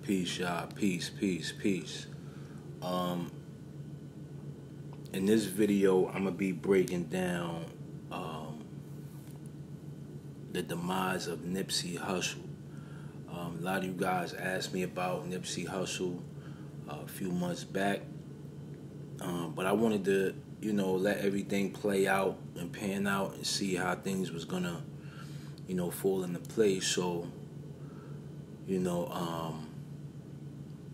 Peace, y'all. Peace, peace, peace. In this video, I'm gonna be breaking down the demise of Nipsey Hussle. A lot of you guys asked me about Nipsey Hussle a few months back, but I wanted to, let everything play out and pan out and see how things was gonna, fall into place. So,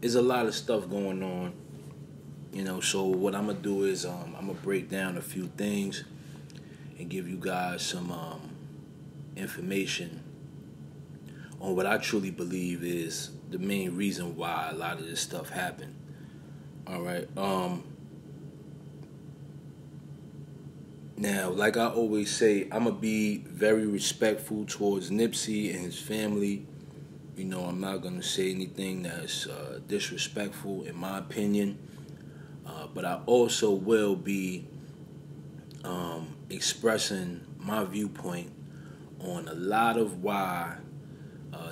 there's a lot of stuff going on, so what I'm gonna do is I'm gonna break down a few things and give you guys some information on what I truly believe is the main reason why a lot of this stuff happened. All right. Now, like I always say, I'm gonna be very respectful towards Nipsey and his family. I'm not gonna say anything that's disrespectful in my opinion. But I also will be expressing my viewpoint on a lot of why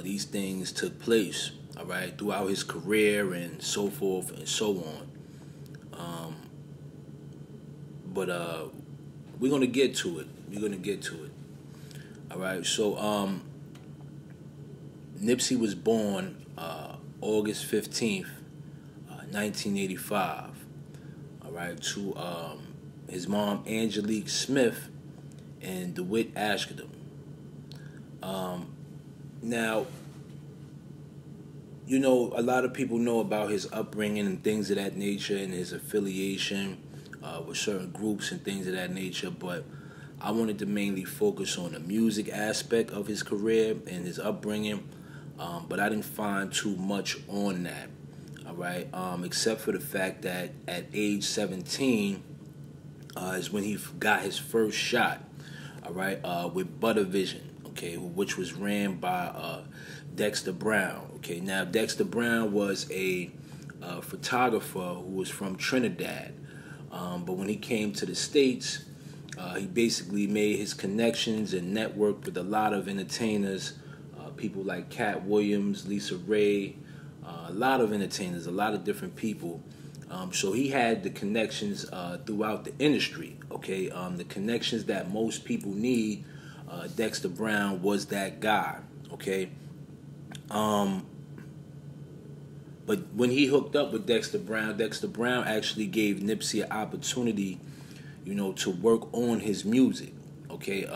these things took place, all right, throughout his career and so forth and so on. But we're going to get to it. All right, so Nipsey was born August 15th, 1985. All right, to his mom Angelique Smith and DeWitt Ashkadam. Now, a lot of people know about his upbringing and things of that nature and his affiliation with certain groups and things of that nature, but I wanted to mainly focus on the music aspect of his career and his upbringing, but I didn't find too much on that. All right, except for the fact that at age 17 is when he got his first shot. All right, with Butter Vision, okay, which was ran by Dexter Brown. Okay, now Dexter Brown was a photographer who was from Trinidad, but when he came to the States, he basically made his connections and networked with a lot of entertainers, people like Cat Williams, Lisa Ray. A lot of entertainers, a lot of different people. So he had the connections throughout the industry, okay? The connections that most people need. Dexter Brown was that guy, okay? But when he hooked up with Dexter Brown actually gave Nipsey an opportunity, to work on his music, okay?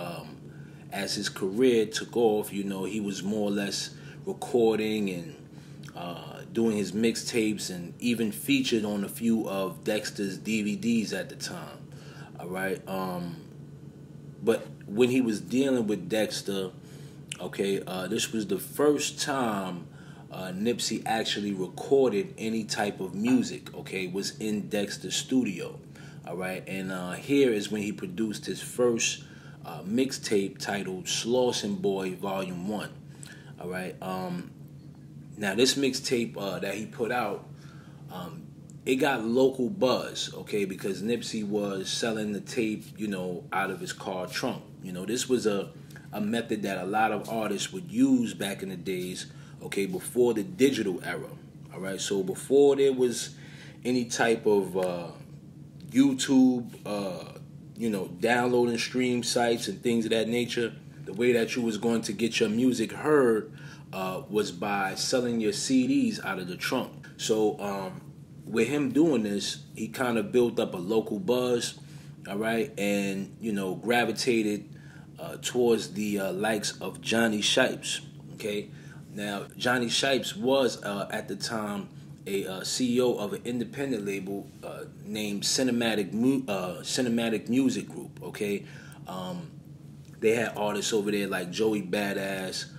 As his career took off, he was more or less recording and doing his mixtapes and even featured on a few of Dexter's DVDs at the time. All right. But when he was dealing with Dexter, okay, this was the first time Nipsey actually recorded any type of music, okay, was in Dexter's studio. All right. And here is when he produced his first mixtape titled Slauson Boy Volume 1. All right. Now, this mixtape that he put out, it got local buzz, okay, because Nipsey was selling the tape, out of his car trunk. This was a method that a lot of artists would use back in the days, okay, before the digital era, all right? So before there was any type of YouTube, downloading stream sites and things of that nature, the way that you was going to get your music heard was by selling your CDs out of the trunk. So with him doing this, he kind of built up a local buzz, all right, and, gravitated towards the likes of Johnny Shipes, okay? Now, Johnny Shipes was, at the time, a CEO of an independent label named Cinematic Music Group, okay? They had artists over there like Joey Badass,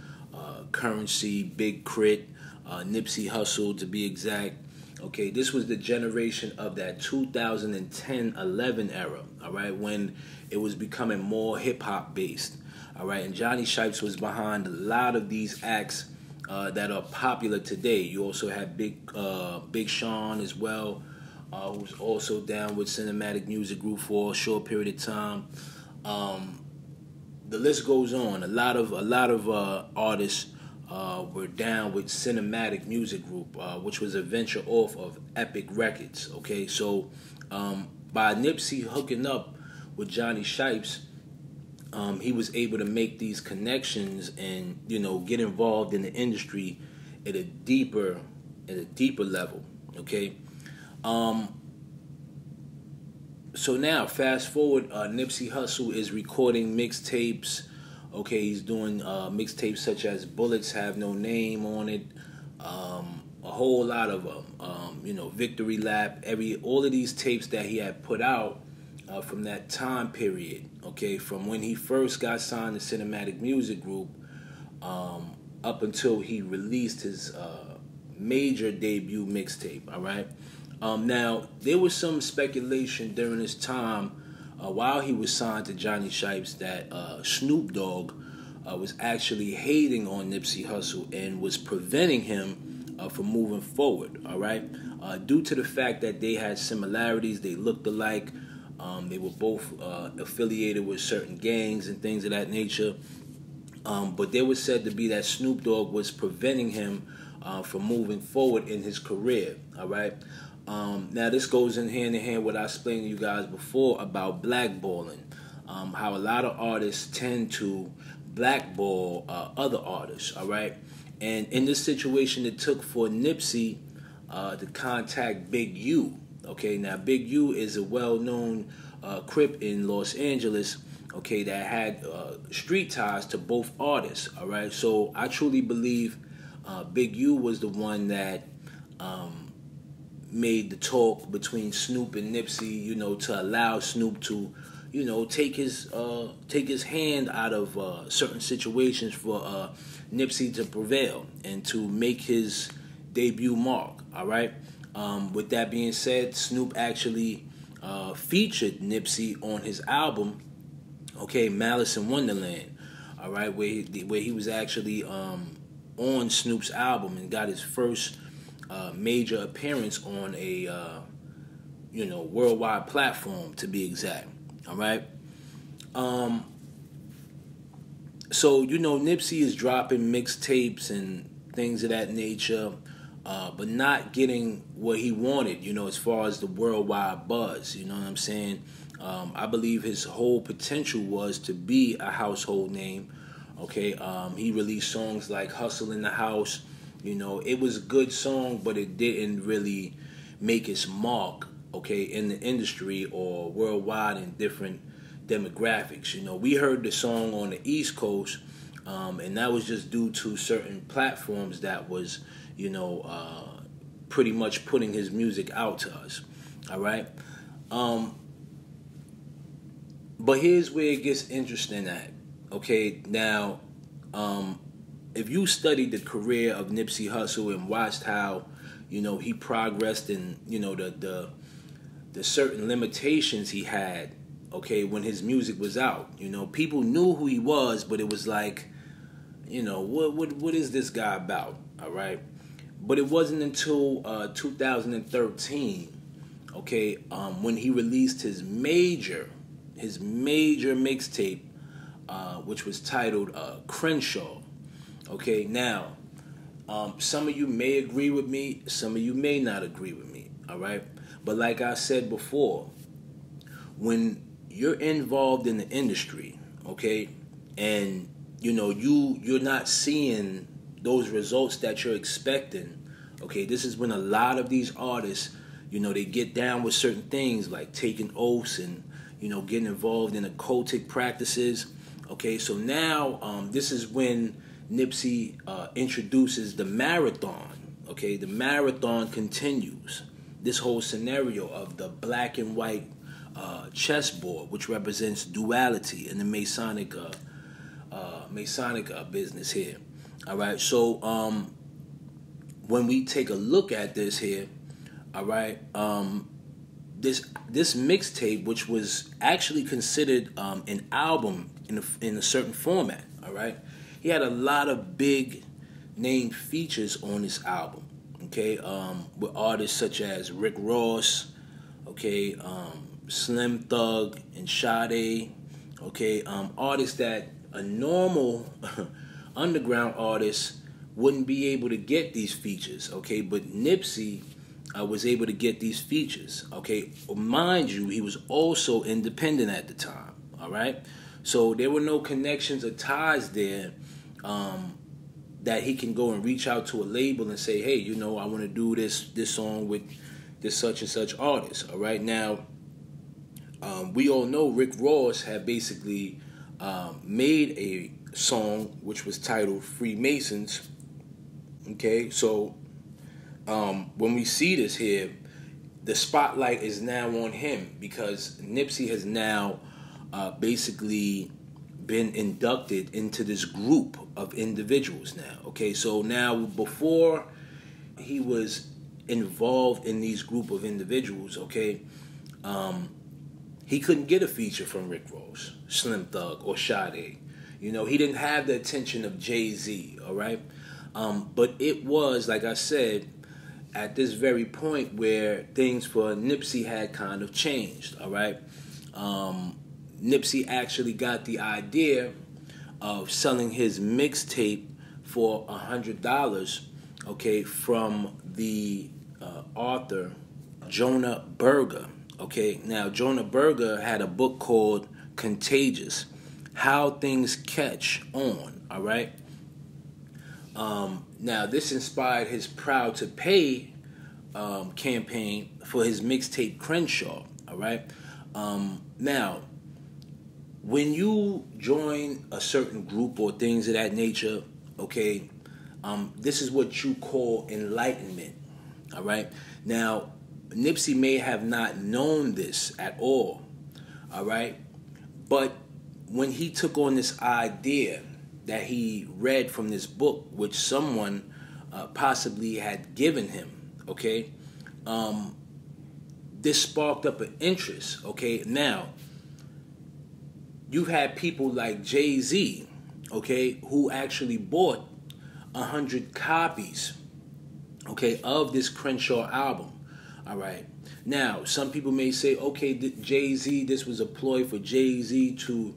Currency, Big Crit, Nipsey Hussle, to be exact. Okay, this was the generation of that 2010-11 era, all right, when it was becoming more hip-hop based, all right, and Johnny Shipes was behind a lot of these acts that are popular today. You also had Big Sean as well, who was also down with Cinematic Music Group for a short period of time. The list goes on. A lot of artists were down with Cinematic Music Group, which was a venture off of Epic Records. Okay, so by Nipsey hooking up with Johnny Shipes, he was able to make these connections and get involved in the industry at a deeper level. Okay, so now fast forward, Nipsey Hussle is recording mixtapes. Okay, he's doing mixtapes such as Bullets Have No Name on it, a whole lot of them. Victory Lap, all of these tapes that he had put out from that time period. Okay, from when he first got signed to Cinematic Music Group up until he released his major debut mixtape. All right. Now there was some speculation during this time. While he was signed to Johnny Shipes, that Snoop Dogg was actually hating on Nipsey Hussle and was preventing him from moving forward, all right? Due to the fact that they had similarities, they looked alike, they were both affiliated with certain gangs and things of that nature, but there was said to be that Snoop Dogg was preventing him from moving forward in his career, all right? Now this goes in hand what I explained to you guys before about blackballing, how a lot of artists tend to blackball other artists, all right? And in this situation, it took for Nipsey to contact Big U. Okay, now Big U is a well-known Crip in Los Angeles, okay, that had street ties to both artists, all right? So I truly believe Big U was the one that made the talk between Snoop and Nipsey, to allow Snoop to, take his hand out of certain situations for Nipsey to prevail and to make his debut mark. All right. With that being said, Snoop actually featured Nipsey on his album, okay, Malice in Wonderland. All right, where he was actually on Snoop's album and got his first major appearance on a worldwide platform, to be exact. All right. So Nipsey is dropping mixtapes and things of that nature, but not getting what he wanted. As far as the worldwide buzz. You know what I'm saying? I believe his whole potential was to be a household name. Okay. He released songs like "Hussle in the House." It was a good song, but it didn't really make its mark, okay, in the industry or worldwide in different demographics. We heard the song on the East Coast, and that was just due to certain platforms that was, pretty much putting his music out to us. All right. But here's where it gets interesting at. Okay, now, if you studied the career of Nipsey Hussle and watched how, he progressed and, the certain limitations he had, okay, when his music was out. People knew who he was, but it was like, what is this guy about? All right. But it wasn't until 2013, okay, when he released his major mixtape, which was titled Crenshaw. Okay, now, some of you may agree with me, some of you may not agree with me, all right? But like I said before, when you're involved in the industry, okay, and, you're not seeing those results that you're expecting, okay, this is when a lot of these artists, they get down with certain things like taking oaths and, getting involved in occultic practices, okay? So now, this is when Nipsey introduces the marathon. Okay, the marathon continues. This whole scenario of the black and white chessboard, which represents duality in the Masonic business here. All right, so when we take a look at this here, all right, this mixtape, which was actually considered an album in a certain format, all right. He had a lot of big name features on this album, okay, with artists such as Rick Ross, okay, Slim Thug and Sade, okay, artists that a normal underground artist wouldn't be able to get these features, okay? But Nipsey was able to get these features, okay? Mind you, he was also independent at the time, all right? So there were no connections or ties there that he can go and reach out to a label and say, hey, you know, I want to do this song with this such and such artist, all right? Now, we all know Rick Ross had basically made a song which was titled Freemasons, okay? So when we see this here, the spotlight is now on him because Nipsey has now basically been inducted into this group of individuals now, okay? So now, before he was involved in these group of individuals, okay, he couldn't get a feature from Rick Ross, Slim Thug, or Sade. You know, he didn't have the attention of Jay-Z, all right? But it was, like I said, at this very point where things for Nipsey had kind of changed, all right? Nipsey actually got the idea of selling his mixtape for $100, okay, from the author Jonah Berger, okay? Now, Jonah Berger had a book called Contagious, How Things Catch On, all right? Now, this inspired his Proud to Pay campaign for his mixtape Crenshaw, all right? Now, when you join a certain group or things of that nature, okay, this is what you call enlightenment, all right? Now, Nipsey may have not known this at all right? But when he took on this idea that he read from this book, which someone possibly had given him, okay, this sparked up an interest, okay? Now, you've had people like Jay-Z, okay, who actually bought 100 copies, okay, of this Crenshaw album, all right? Now, some people may say, okay, Jay-Z, this was a ploy for Jay-Z to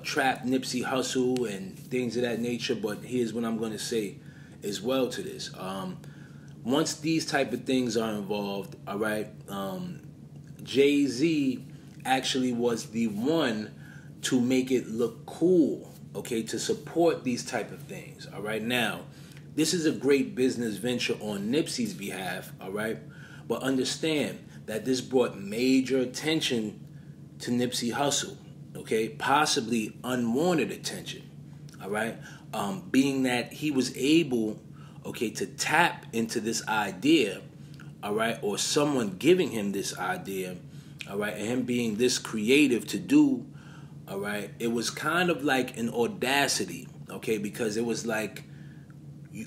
trap Nipsey Hussle and things of that nature, but here's what I'm going to say as well to this. Once these type of things are involved, all right, Jay-Z actually was the one to make it look cool, okay, to support these type of things, all right? Now, this is a great business venture on Nipsey's behalf, all right? But understand that this brought major attention to Nipsey Hussle, okay? Possibly unwanted attention, all right? Being that he was able, okay, to tap into this idea, all right, or someone giving him this idea, all right, and him being this creative to do, all right, it was kind of like an audacity, okay, because it was like,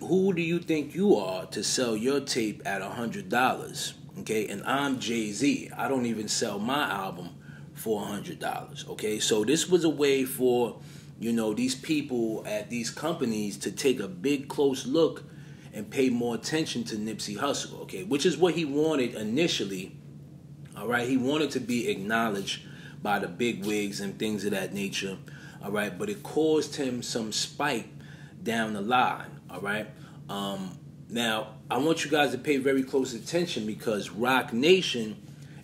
who do you think you are to sell your tape at $100, okay, and I'm Jay-Z. I don't even sell my album for $100, okay? So this was a way for, you know, these people at these companies to take a big, close look and pay more attention to Nipsey Hussle, okay, which is what he wanted initially, all right? He wanted to be acknowledged by the big wigs and things of that nature, all right? But it caused him some spite down the line, all right? Now, I want you guys to pay very close attention because Rock Nation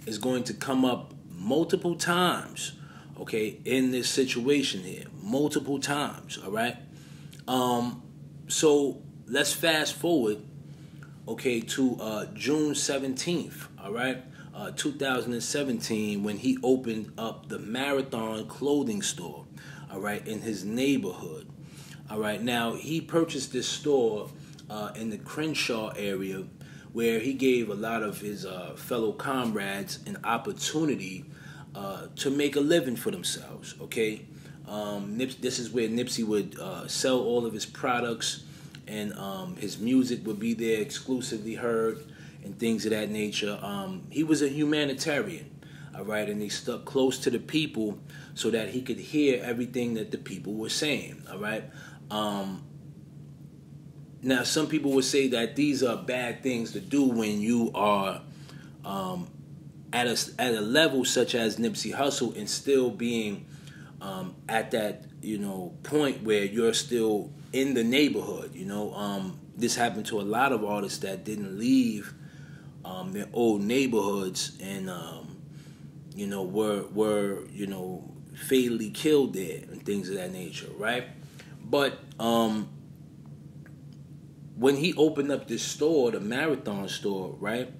is going to come up multiple times, okay, in this situation here. Multiple times, all right? So let's fast forward, okay, to June 17th, all right? 2017, when he opened up the Marathon clothing store, all right, in his neighborhood. All right, now he purchased this store in the Crenshaw area where he gave a lot of his fellow comrades an opportunity to make a living for themselves, okay? This is where Nipsey would sell all of his products, and his music would be there exclusively heard and things of that nature. He was a humanitarian, all right, and he stuck close to the people so that he could hear everything that the people were saying, all right? Now, some people would say that these are bad things to do when you are at a level such as Nipsey Hussle and still being at that, you know, point where you're still in the neighborhood. This happened to a lot of artists that didn't leave their old neighborhoods and were fatally killed there and things of that nature, right? But when he opened up this store, the Marathon store, right,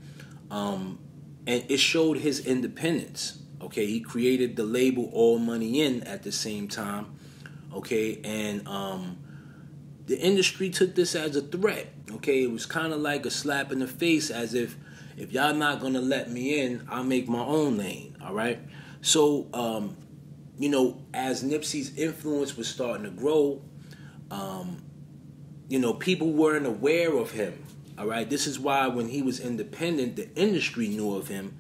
and it showed his independence. Okay, he created the label All Money In at the same time. Okay, and the industry took this as a threat. Okay, it was kind of like a slap in the face, as if y'all not gonna let me in, I'll make my own lane. All right. So as Nipsey's influence was starting to grow, people weren't aware of him. All right. This is why when he was independent, the industry knew of him,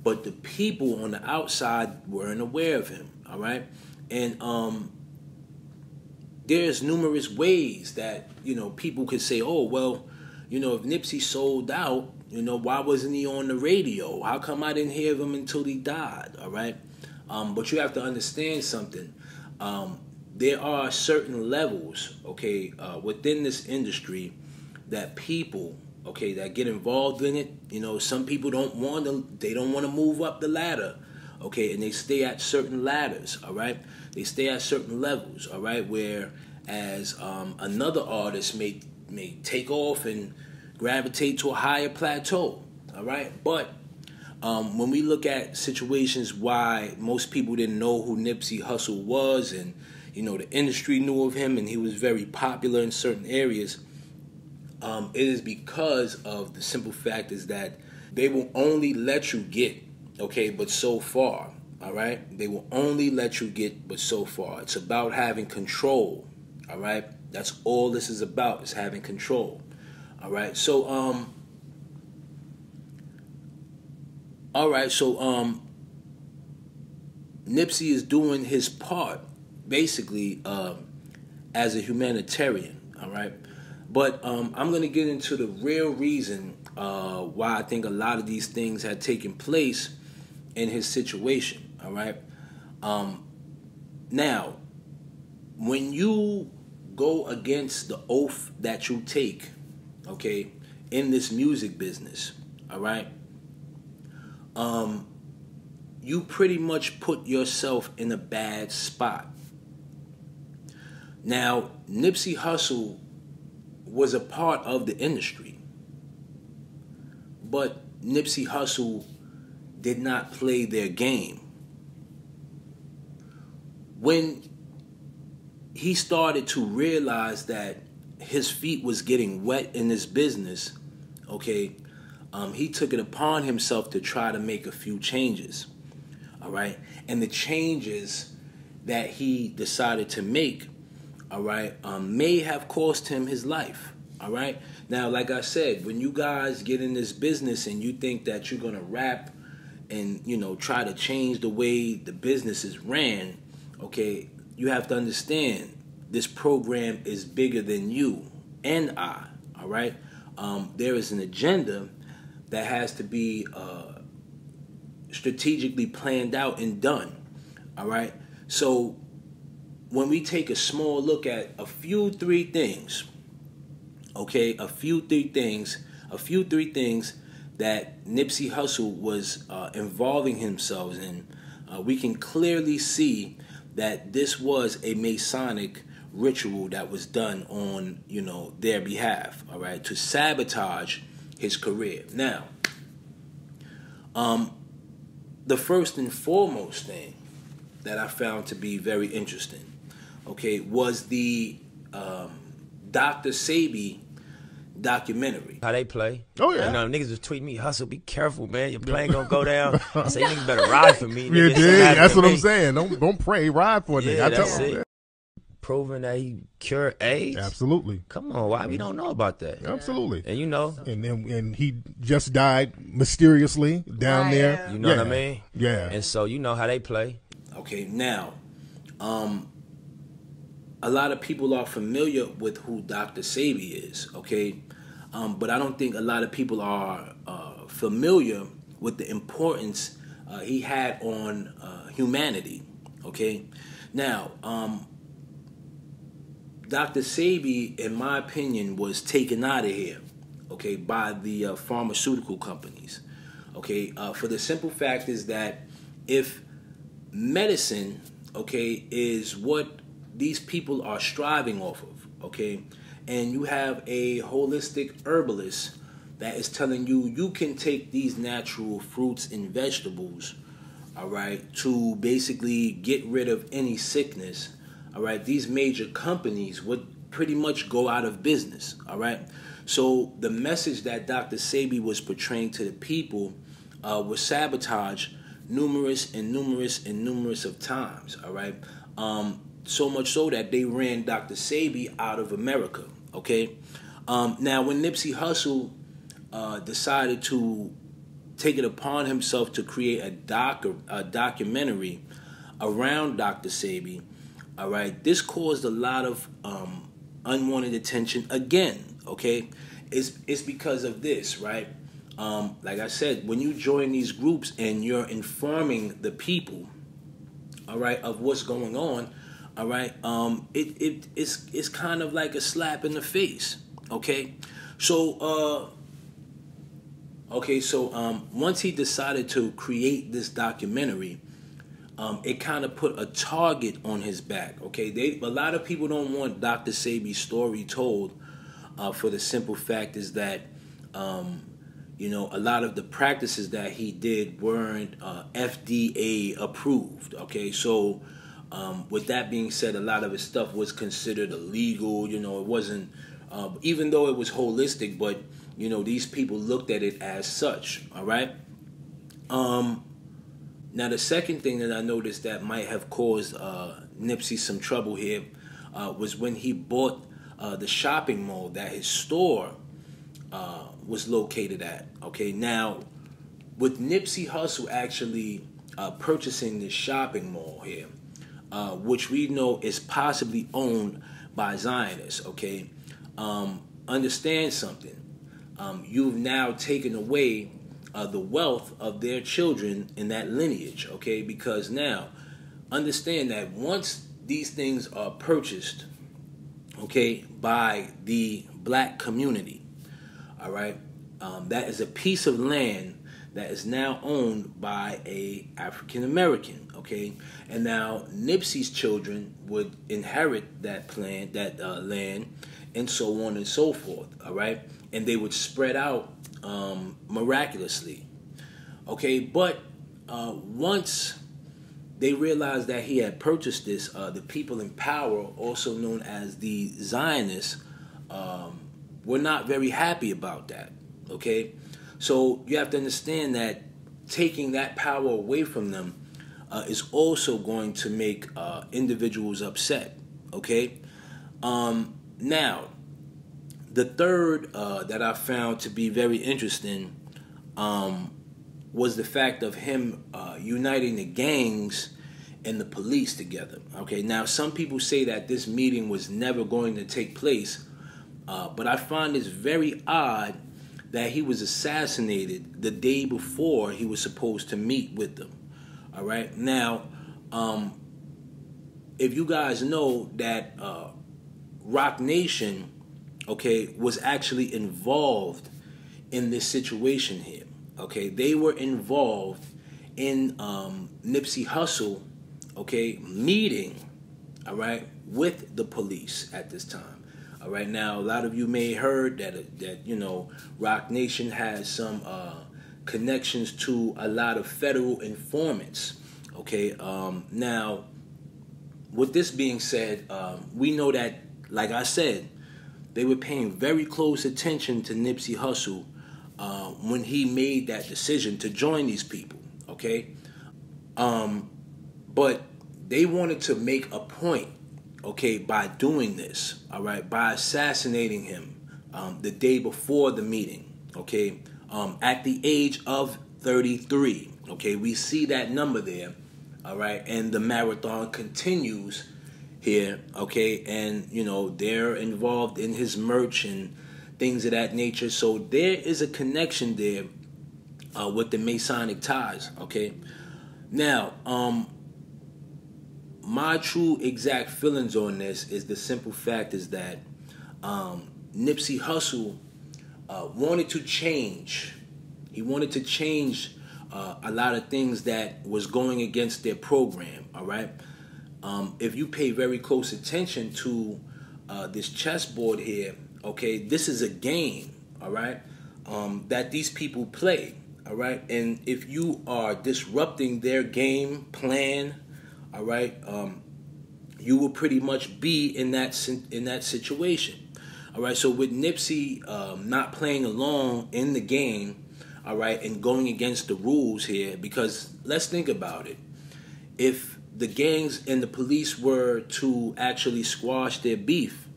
but the people on the outside weren't aware of him. All right. And there's numerous ways that, people could say, oh, well, if Nipsey sold out, why wasn't he on the radio? How come I didn't hear of him until he died? All right. But you have to understand something. There are certain levels, okay, within this industry that people, okay, that get involved in it. Some people don't want to move up the ladder, okay, and they stay at certain ladders, all right. They stay at certain levels, all right, whereas another artist may take off and gravitate to a higher plateau, all right. But when we look at situations why most people didn't know who Nipsey Hussle was, and the industry knew of him and he was very popular in certain areas, it is because of the simple fact is that they will only let you get, okay, but so far, all right? They will only let you get but so far. It's about having control, all right? That's all this is about, is having control, all right? So, Nipsey is doing his part, basically, as a humanitarian, all right? But I'm going to get into the real reason why I think a lot of these things had taken place in his situation, all right? Now, when you go against the oath that you take, okay, in this music business, all right, you pretty much put yourself in a bad spot. Now, Nipsey Hussle was a part of the industry, but Nipsey Hussle did not play their game. When he started to realize that his feet was getting wet in this business, okay, he took it upon himself to try to make a few changes, all right? And the changes that he decided to make, all right, may have cost him his life, all right? Now, like I said, when you guys get in this business and you think that you're going to rap and, try to change the way the business is ran, okay, you have to understand this program is bigger than you and I, all right? There is an agenda that has to be strategically planned out and done, all right? So when we take a small look at a few three things, okay, a few three things that Nipsey Hussle was involving himself in, we can clearly see that this was a Masonic ritual that was done on, their behalf, all right, to sabotage his career. Now, the first and foremost thing that I found to be very interesting, okay, was the Dr. Sebi documentary. How they play. Oh, yeah. Niggas was tweeting me, Hussle, be careful, man. Your plane gonna go down. I say, niggas better ride for me. Yeah, that's what I'm saying. Don't pray, ride for a nigga. Yeah, I tell that's him. it. Proving that he cured AIDS? Absolutely. Come on, why we don't know about that? Absolutely. And and he just died mysteriously down there. You know what I mean? Yeah. And so you know how they play. Okay, now, a lot of people are familiar with who Dr. Sebi is, okay? But I don't think a lot of people are familiar with the importance he had on humanity, okay? Now, Dr. Sebi, in my opinion, was taken out of here, okay, by the pharmaceutical companies. Okay, for the simple fact is that if medicine, okay, is what these people are striving off of, okay, and you have a holistic herbalist that is telling you you can take these natural fruits and vegetables, all right, to basically get rid of any sickness, all right, these major companies would pretty much go out of business, all right? So the message that Dr. Sebi was portraying to the people was sabotaged numerous of times, all right? So much so that they ran Dr. Sebi out of America, okay? Now, when Nipsey Hussle decided to take it upon himself to create a documentary around Dr. Sebi, all right, this caused a lot of unwanted attention again, okay? It's because of this, right? Like I said, when you join these groups and you're informing the people, all right, of what's going on, all right, it's kind of like a slap in the face, okay? So, once he decided to create this documentary, it kind of put a target on his back, okay? A lot of people don't want Dr. Sebi's story told for the simple fact is that, a lot of the practices that he did weren't FDA approved, okay? So, with that being said, a lot of his stuff was considered illegal, it wasn't, even though it was holistic, but, these people looked at it as such, all right? Now, the second thing that I noticed that might have caused Nipsey some trouble here was when he bought the shopping mall that his store was located at. Okay, now, with Nipsey Hussle actually purchasing this shopping mall here, which we know is possibly owned by Zionists, okay, understand something. You've now taken away the wealth of their children in that lineage, okay? Because now, understand that once these things are purchased, okay, by the black community, all right, that is a piece of land that is now owned by a African American, okay? And now Nipsey's children would inherit that land, and so on and so forth, all right? And they would spread out miraculously, okay? But once they realized that he had purchased this, the people in power, also known as the Zionists, were not very happy about that, okay? So you have to understand that taking that power away from them is also going to make individuals upset, okay? Now, the third that I found to be very interesting was the fact of him uniting the gangs and the police together. Okay, now some people say that this meeting was never going to take place, but I find this very odd that he was assassinated the day before he was supposed to meet with them. All right, now, if you guys know that Roc Nation, okay, was actually involved in this situation here. Okay, they were involved in Nipsey Hussle, okay, meeting, all right, with the police at this time. All right, now a lot of you may have heard that Roc Nation has some connections to a lot of federal informants. Okay, now with this being said, we know that, like I said, they were paying very close attention to Nipsey Hussle when he made that decision to join these people, okay? But they wanted to make a point, okay, by doing this, all right, by assassinating him the day before the meeting, okay, at the age of 33, okay? We see that number there, all right, and the marathon continues here, okay, and they're involved in his merch and things of that nature. So there is a connection there with the Masonic ties, okay. Now, my true exact feelings on this is the simple fact is that Nipsey Hussle wanted to change. He wanted to change a lot of things that was going against their program, all right? If you pay very close attention to this chessboard here, okay, this is a game, all right, that these people play, all right? And if you are disrupting their game plan, all right, you will pretty much be in that situation, all right? So with Nipsey not playing along in the game, all right, and going against the rules here, because let's think about it. If the gangs and the police were to actually squash their beef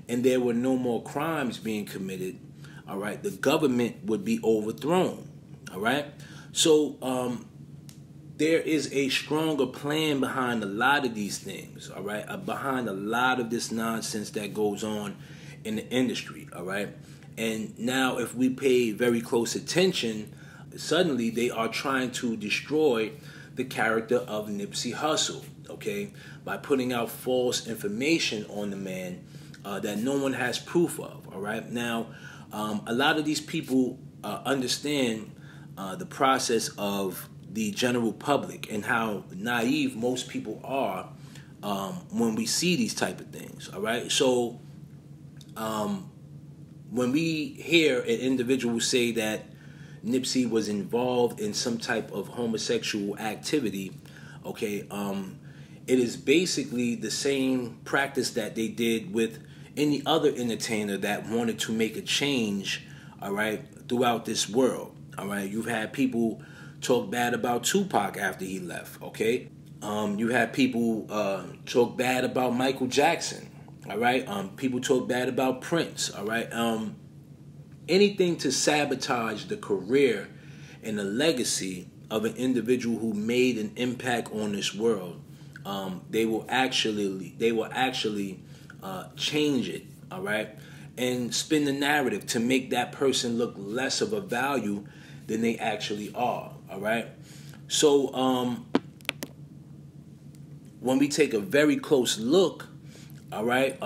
and there were no more crimes being committed, all right, the government would be overthrown, all right? So there is a stronger plan behind a lot of these things, all right, behind a lot of this nonsense that goes on in the industry, all right? And now if we pay very close attention, suddenly they are trying to destroy the character of Nipsey Hussle, okay, by putting out false information on the man that no one has proof of, all right? Now, a lot of these people understand the process of the general public and how naive most people are when we see these type of things, all right? So when we hear an individual say that Nipsey was involved in some type of homosexual activity, okay, it is basically the same practice that they did with any other entertainer that wanted to make a change, all right, throughout this world, all right? You've had people talk bad about Tupac after he left, okay? You had people talk bad about Michael Jackson, all right? People talk bad about Prince, all right? Anything to sabotage the career and the legacy of an individual who made an impact on this world, they will actually change it, all right, and spin the narrative to make that person look less of a value than they actually are, all right? So when we take a very close look, all right,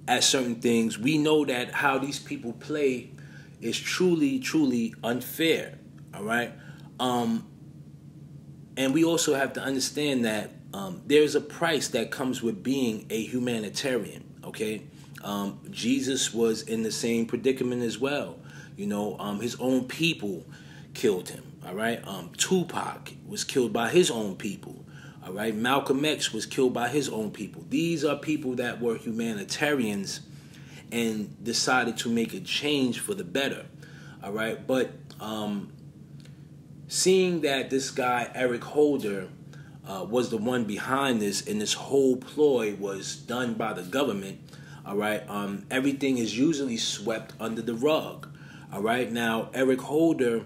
at certain things, we know that how these people play is truly, truly unfair, all right? And we also have to understand that there's a price that comes with being a humanitarian, okay? Jesus was in the same predicament as well. You know, his own people killed him, all right? Tupac was killed by his own people, all right? Malcolm X was killed by his own people. These are people that were humanitarians and decided to make a change for the better, all right? But seeing that this guy, Eric Holder, was the one behind this and this whole ploy was done by the government, all right, everything is usually swept under the rug, all right? Now, Eric Holder,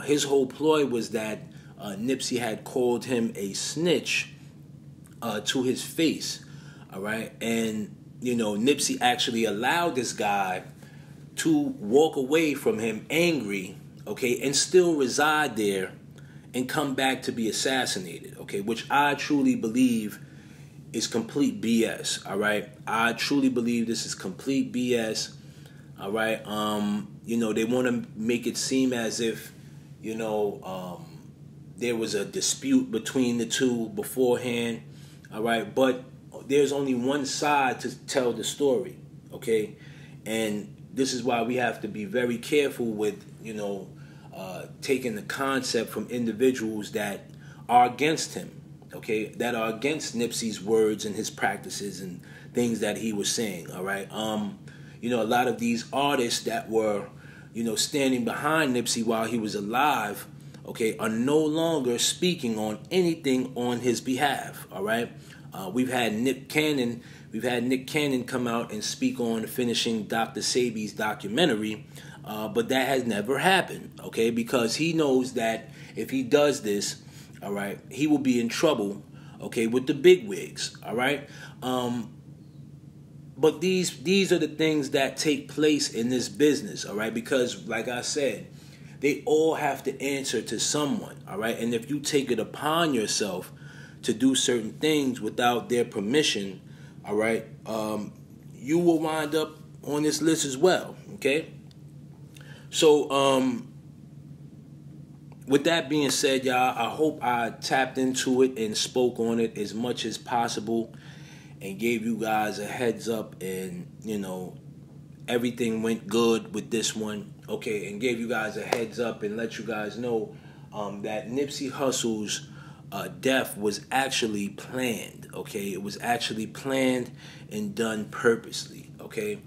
his whole ploy was that Nipsey had called him a snitch to his face, all right? And you know, Nipsey actually allowed this guy to walk away from him angry, okay, and still reside there and come back to be assassinated, okay, which I truly believe is complete BS, all right? I truly believe this is complete BS, all right? You know, they want to make it seem as if, you know, there was a dispute between the two beforehand, all right? But there's only one side to tell the story, okay? And this is why we have to be very careful with, you know, taking the concept from individuals that are against him, okay? That are against Nipsey's words and his practices and things that he was saying, all right? You know, a lot of these artists that were, you know, standing behind Nipsey while he was alive, okay, are no longer speaking on anything on his behalf, all right? We've had Nick Cannon come out and speak on finishing Dr. Sebi's documentary, but that has never happened, okay? Because he knows that if he does this, all right, he will be in trouble, okay, with the bigwigs, all right? But these are the things that take place in this business, all right? Because, like I said, they all have to answer to someone, all right? And if you take it upon yourself to do certain things without their permission, all right, you will wind up on this list as well, okay? So, with that being said, y'all, I hope I tapped into it and spoke on it as much as possible and gave you guys a heads up, and, you know, everything went good with this one, okay, and gave you guys a heads up and let you guys know that Nipsey Hussle's death was actually planned, okay? It was actually planned and done purposely, okay?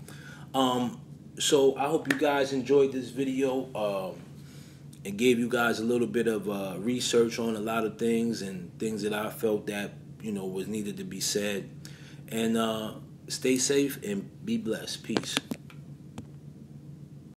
So I hope you guys enjoyed this video. It gave you guys a little bit of research on a lot of things and things that I felt that, you know, was needed to be said. And stay safe and be blessed. Peace.